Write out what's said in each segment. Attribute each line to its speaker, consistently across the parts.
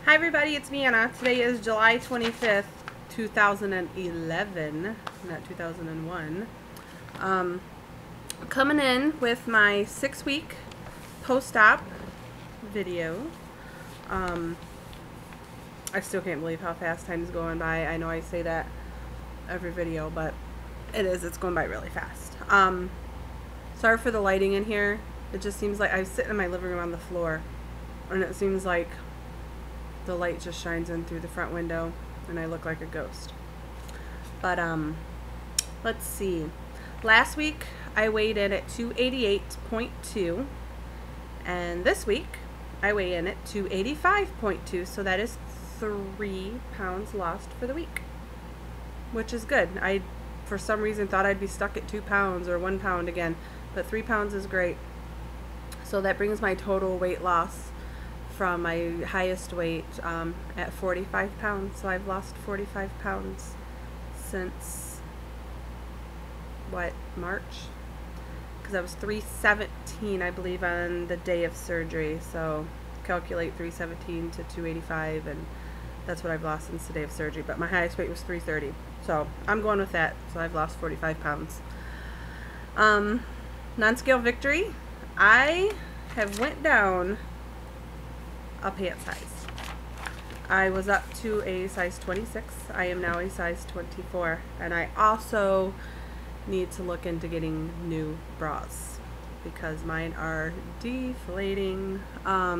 Speaker 1: Hi everybody, it's me Anna. Today is July 25th, 2011, not 2001. Coming in with my 6-week post-op video. I still can't believe how fast time is going by. I know I say that every video, but it's going by really fast. Sorry for the lighting in here. It just seems like I'm sitting in my living room on the floor, and it seems like the light just shines in through the front window and I look like a ghost. But let's see. Last week I weighed in at 288.2, and this week I weigh in at 285.2, so that is 3 pounds lost for the week, which is good. I for some reason thought I'd be stuck at 2 pounds or 1 pound again, but 3 pounds is great. So that brings my total weight loss from my highest weight at 45 pounds. So I've lost 45 pounds since, what, March? Because I was 317, I believe, on the day of surgery. So calculate 317 to 285, and that's what I've lost since the day of surgery. But my highest weight was 330. So I'm going with that. So I've lost 45 pounds. Non-scale victory. I have went down a pant size. I was up to a size 26. I am now a size 24, and I also need to look into getting new bras because mine are deflating. Let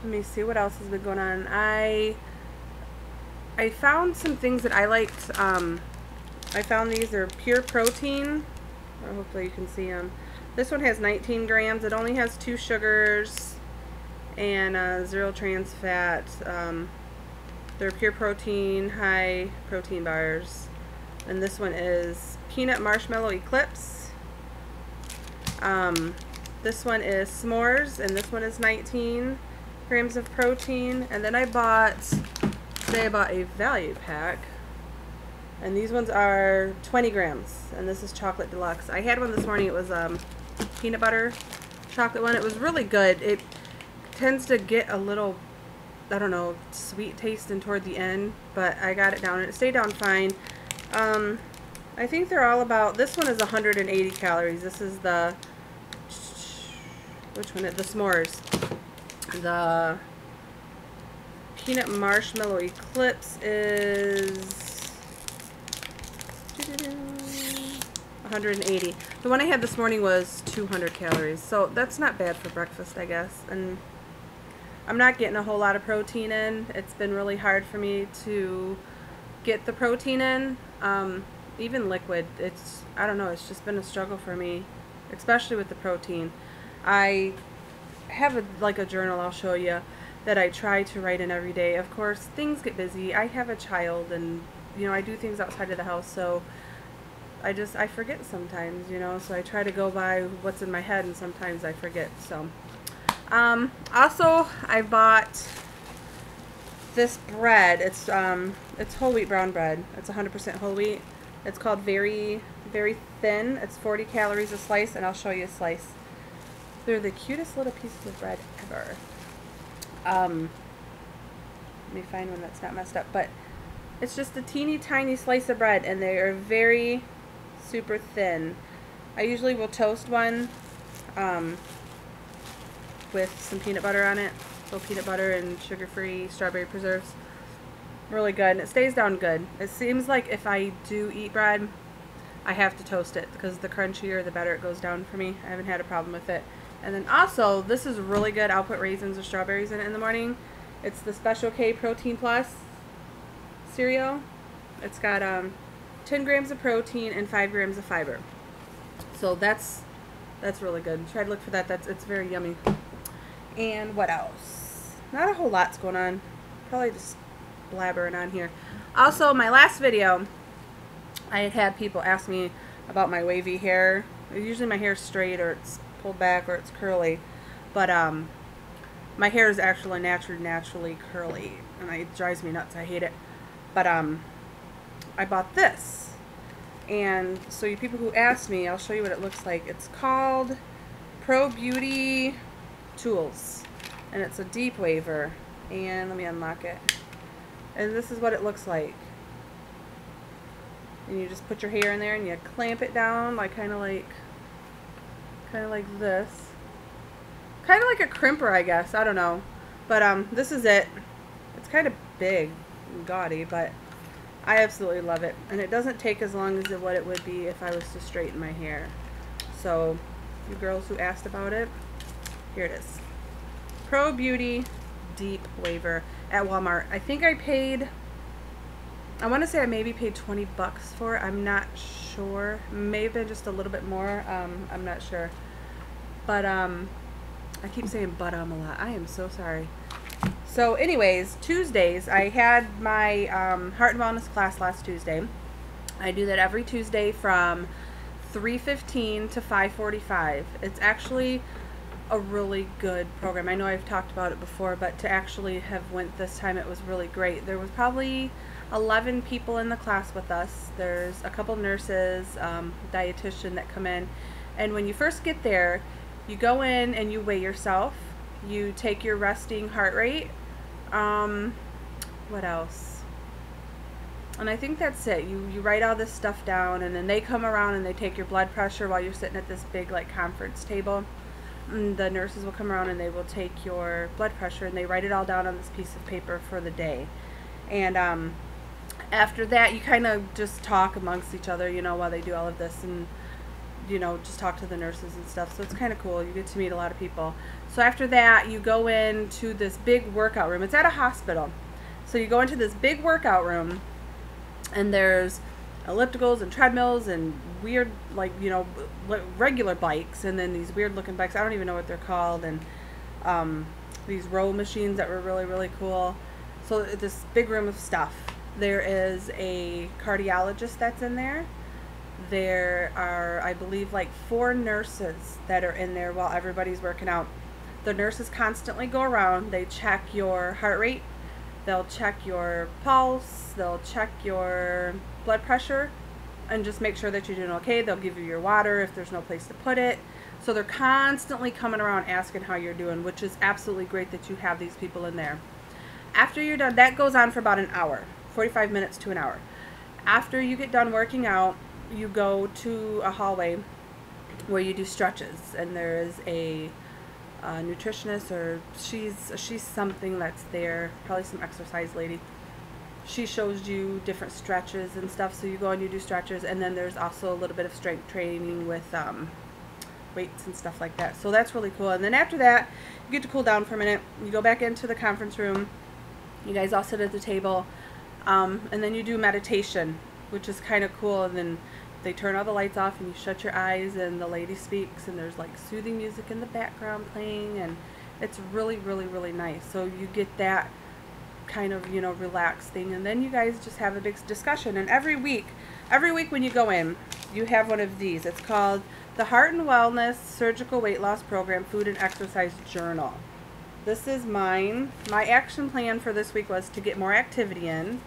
Speaker 1: me see what else has been going on. I found some things that I liked. I found these are pure protein. Hopefully you can see them. This one has 19 grams. It only has 2 sugars and 0 trans fat. They're pure protein, high protein bars. And this one is Peanut Marshmallow Eclipse. This one is S'mores, and this one is 19 grams of protein. And then I bought, today I bought a value pack. And these ones are 20 grams. And this is Chocolate Deluxe. I had one this morning. It was peanut butter chocolate one. It was really good. It tends to get a little, I don't know, sweet tasting toward the end, but I got it down and it stayed down fine. I think they're all about, this one is 180 calories. This is the, which one? The S'mores. The Peanut Marshmallow Eclipse is 180. The one I had this morning was 200 calories, so that's not bad for breakfast, I guess. And I'm not getting a whole lot of protein in. It's been really hard for me to get the protein in, even liquid. I don't know, it's just been a struggle for me, especially with the protein. I have like a journal I'll show you that I try to write in every day. Of course, things get busy. I have a child, and you know, I do things outside of the house, so I forget sometimes, you know, so I try to go by what's in my head, and sometimes I forget. So also I bought this bread. It's whole wheat brown bread. It's 100% whole wheat. It's called Very Thin. It's 40 calories a slice, and I'll show you a slice. They're the cutest little pieces of bread ever. Let me find one that's not messed up, but it's just a teeny tiny slice of bread, and they are very super thin. I usually will toast one with some peanut butter on it. So peanut butter and sugar-free strawberry preserves. Really good, and it stays down good. It seems like if I do eat bread, I have to toast it because the crunchier the better it goes down for me. I haven't had a problem with it. And then also, this is really good. I'll put raisins or strawberries in it in the morning. It's the Special K Protein Plus cereal. It's got 10 grams of protein and 5 grams of fiber. So that's really good. Try to look for that. It's very yummy. And what else? Not a whole lot's going on. Probably just blabbering on here. Also, my last video, I had people ask me about my wavy hair. Usually my hair's straight, or it's pulled back, or it's curly. But my hair is actually naturally curly, and it drives me nuts. I hate it. But I bought this, and so you people who asked me, I'll show you what it looks like. It's called Pro Beauty Tools. and it's a deep waver. And let me unlock it. And this is what it looks like. And you just put your hair in there and you clamp it down, like kind of like this. Kind of like a crimper, I guess. I don't know. But this is it. It's kind of big and gaudy, but I absolutely love it. And it doesn't take as long as what it would be if I was to straighten my hair. So, you girls who asked about it, here it is. Pro Beauty Deep Waver at Walmart. I think I paid, I want to say I maybe paid 20 bucks for it. I'm not sure. Maybe just a little bit more. I'm not sure. But I keep saying but a lot. I am so sorry. So anyways, Tuesdays, I had my Heart and Wellness class last Tuesday. I do that every Tuesday from 3:15 to 5:45. It's actually a really good program. I know I've talked about it before, but to actually have went this time, it was really great. There was probably 11 people in the class with us. There's a couple nurses, dietitian that come in, and when you first get there, you go in and you weigh yourself. You take your resting heart rate. What else? And I think that's it. You write all this stuff down, and then they come around and they take your blood pressure while you're sitting at this big like conference table. And the nurses will come around and they will take your blood pressure and they write it all down on this piece of paper for the day. And after that, you kind of just talk amongst each other, you know, while they do all of this, and you know, just talk to the nurses and stuff. So it's kind of cool. You get to meet a lot of people. So after that, you go into this big workout room. It's at a hospital. So you go into this big workout room, and there's ellipticals and treadmills and weird, like, you know, regular bikes, and then these weird looking bikes. I don't even know what they're called. And these row machines that were really, really cool. So this big room of stuff. There is a cardiologist that's in there. There are, I believe, like 4 nurses that are in there while everybody's working out. The nurses constantly go around. They check your heart rate. They'll check your pulse. They'll check your blood pressure and just make sure that you're doing okay. They'll give you your water if there's no place to put it. So they're constantly coming around asking how you're doing, which is absolutely great that you have these people in there. After you're done, that goes on for about an hour, 45 minutes to an hour. After you get done working out, you go to a hallway where you do stretches, and there is a nutritionist, or she's something that's there, probably some exercise lady. She shows you different stretches and stuff, so you go and you do stretches, and then there's also a little bit of strength training with weights and stuff like that. So that's really cool. And then after that, you get to cool down for a minute. You go back into the conference room. You guys all sit at the table, and then you do meditation, which is kind of cool. And then they turn all the lights off and you shut your eyes, and the lady speaks, and there's like soothing music in the background playing, and it's really, really, really nice. So you get that kind of, you know, relaxed thing, and then you guys just have a big discussion. And every week when you go in, you have one of these. It's called the Heart and Wellness Surgical Weight Loss Program Food and Exercise Journal. This is mine. My action plan for this week was to get more activity in,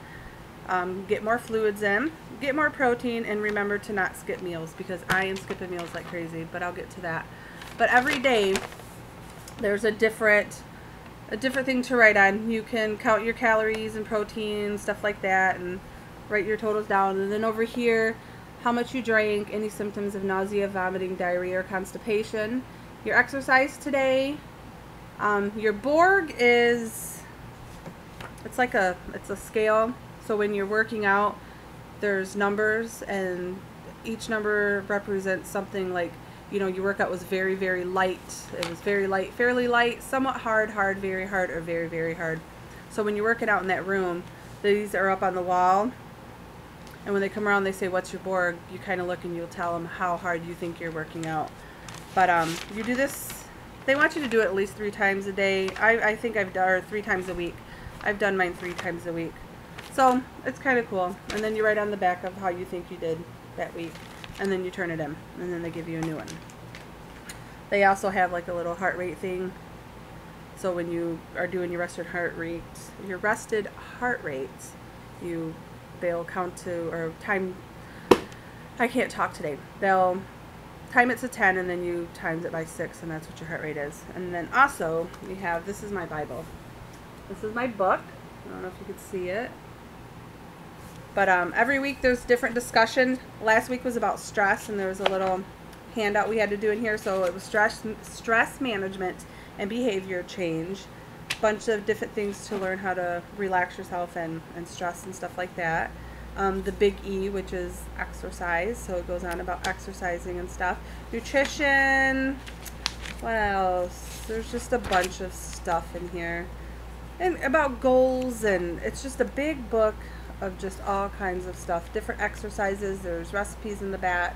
Speaker 1: get more fluids in, get more protein, and remember to not skip meals, because I am skipping meals like crazy, but I'll get to that. But every day there's a different thing to write on. You can count your calories and protein, stuff like that, and write your totals down. And then over here, how much you drank, any symptoms of nausea, vomiting, diarrhea, or constipation, your exercise today. Your Borg is, it's a scale. So when you're working out, there's numbers, and each number represents something. Like, you know, your workout was very, very light. It was very light, fairly light, somewhat hard, hard, very hard, or very, very hard. So when you're working out in that room, these are up on the wall. And when they come around, they say, what's your Borg? You kind of look and you'll tell them how hard you think you're working out. But you do this, they want you to do it at least 3 times a day. I think I've done, or 3 times a week. I've done mine 3 times a week. So it's kind of cool. And then you write on the back of how you think you did that week. And then you turn it in, and then they give you a new one. They also have like a little heart rate thing. So when you are doing your rested heart rates, they'll count to, or time, I can't talk today. They'll time it to 10, and then you times it by 6, and that's what your heart rate is. And then also we have, this is my Bible. This is my book. I don't know if you could see it. But every week there's different discussions. Last week was about stress, and there was a little handout we had to do in here. So it was stress management and behavior change. Bunch of different things to learn how to relax yourself and stress and stuff like that. The big E, which is exercise, so it goes on about exercising and stuff. Nutrition, what else? There's just a bunch of stuff in here. And about goals, and it's just a big book of just all kinds of stuff. Different exercises, there's recipes in the back,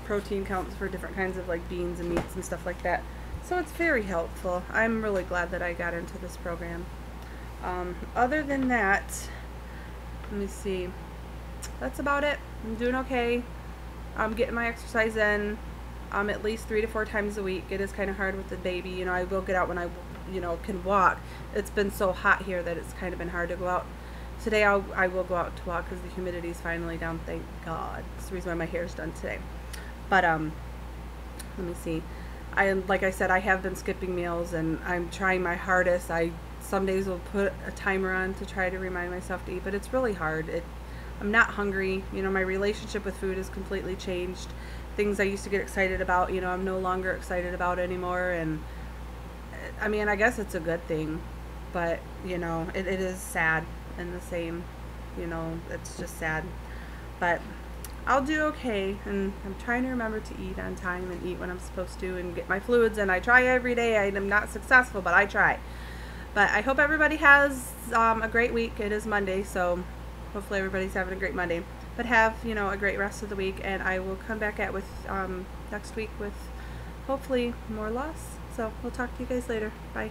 Speaker 1: protein counts for different kinds of like beans and meats and stuff like that. So it's very helpful. I'm really glad that I got into this program. Other than that, let me see. That's about it. I'm doing okay. I'm getting my exercise in at least 3 to 4 times a week. It is kind of hard with the baby. You know, I will get out when I, can walk. It's been so hot here that it's kind of been hard to go out. Today I will go out to walk because the humidity is finally down, thank God. That's the reason why my hair is done today. But let me see. Like I said, I have been skipping meals, and I'm trying my hardest. Some days will put a timer on to try to remind myself to eat, but it's really hard. I'm not hungry. My relationship with food has completely changed. Things I used to get excited about, I'm no longer excited about anymore. And I mean, I guess it's a good thing, but it is sad and the same, it's just sad. But I'll do okay, and I'm trying to remember to eat on time and eat when I'm supposed to and get my fluids, and I try every day. I am not successful, but I try. But I hope everybody has a great week. It is Monday, so hopefully everybody's having a great Monday. But have, a great rest of the week, and I will come back with next week with hopefully more loss. So we'll talk to you guys later. Bye.